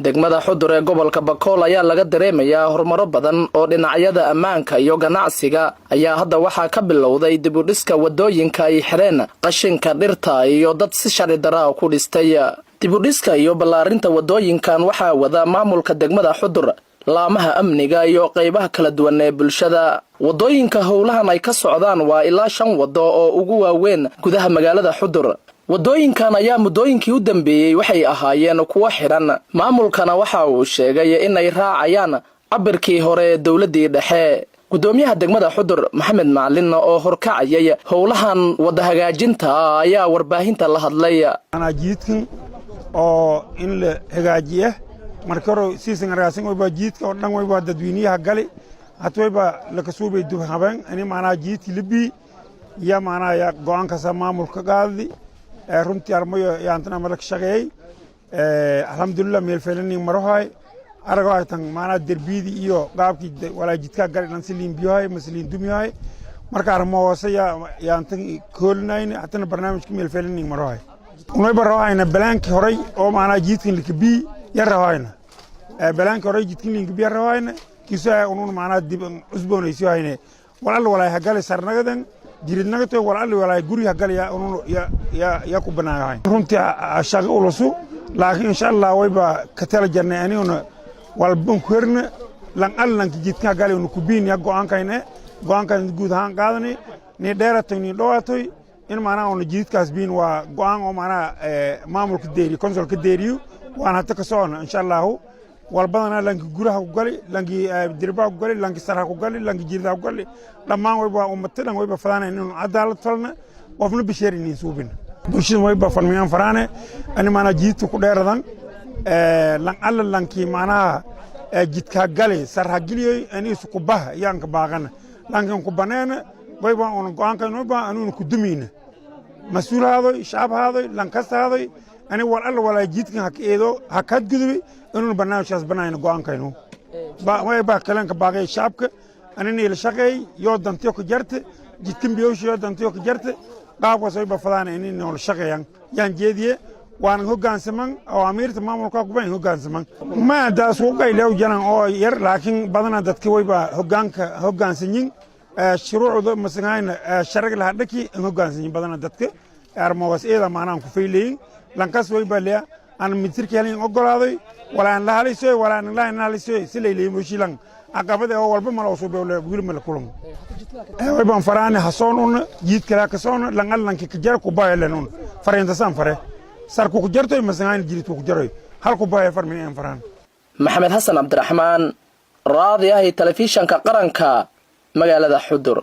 degmada Xudur ee gobolka Bakool ayaa laga dareemayaa horumaro badan oo dhinacyada ammaanka iyo ganacsiga ayaa hadda waxaa ka bilowday dib u dhiska wadooyinka ay xireen qashinka dhirta iyo dad si sharci darro ku dhistay. dib u dhiska iyo ballaarinta wadooyinkan waxaa wada maamulka degmada Xudur, laamaha amniga iyo qaybaha kala duwan ee bulshada. wadooyinka howlahan ay ka socdaan waa ilaa 5 wado oo ugu waaweyn gudaha magaalada Xudur. wadooyinkan ayaa muddooyinkii u dambeeyay waxay ahaayeen kuwa xiran. maamulkana waxa uu sheegay in ay raacayaan cabirkii hore ee dawladii dhexe. gudoomiyaha degmada Xudur Maxamed Macalin oo horkacayay howlahan wada hagaajinta ayaa warbaahinta la hadlay. ana jiidkan oo in la hagaajiyo markaro siisan raasan oo bajiidka oo dhan way ba dadweynaha gali hatwayba la ka suubay dub habeen ani maana jiidki libi ya maana ya go'aanka maamulka qaadi runtii armayo yaantana marka shaqeeyay alxamdulillah meel feelani marohay arago tan maana derbidi iyo qaabkii walaajidka gali dhan siliin biyahay masliin dumiyahay marka armo hoosaya yaantan koolnayn hatana barnaamijka meel feelani marohay unay barahayna balaanki horay oo maana jiidkin likbi yarahayna balaanki horay jiidkin likbi yarahayna kiisa unun maana dib usboonaysi hayne walaal hagali sarnagadan jiridnagato walaal guri hagali ya unun ya ku banaayahay runtii shaqo ulusu laakiin insha Allah wayba ka tala jarnay aniguna walban kuurna lan jiidkin hagali unu kubiin ya go'aankayna guud ahaan qaadanay ni dheeratay ni dhawaatay in maana oo jiidkaas biin waa go'aan oo maana maamulka deeri konsolka deeriyo waan hata ka socon insha Allah walbadana lanki guraha ku gali lanki dirba ku gali lanki sarha ku gali lanki jirda ku gali dhamaan wayba ummadtan wayba fadana in cadaalad falna qofna bisheerin suubin bulshada wayba farmiyaan farane ani maana jiidtu ku dheeradan lanki maana jidka gali sarha giliyo ani isku bah yaanka baaqana lanki ku baneena wayba on go'aanka nooba anu ku dumiina مسؤول هذا شعب هذا لانكست هذا أنا ولا جيت كان هكيدو هكاد جذبي إنه البرنامج شاذ بناين قوان كانوا ما يبقى كلام كباقي شعب أنا نيل شقي يود دنتيوك جرت جيت كم بيوش يود دنتيوك جرت قاب وصوي بفلان إني نول شقي يعني جديه وأنا هو كان سمن أو أمير تمام الكوكبين هو كان سمن ما دا سوق إلله جنا أو ير لكن بدنا دتكوي با هو كان سنين شروع مثلاً شرق الهدكي إنه جانسين بدنا دتك أرموس إذا ما نام كفيلين لانكاس ويباليا أنا متر كهلين أقول هذا ولا أن لا لسه ولا أن لا لسه سليلي مشيلان أقابله أول بما لو سوبي ولا بقول ملكولهم ويبان فراني حسون جيت كلا كسون لانك كجار كوباي لنون فرين تسام فره سر كوجرتوي مثلاً جيت كوجرتوي هل كوباي فرمين فران محمد حسن عبد الرحمن راضي هاي تلفزيون كقرنكا magaalada Xudur.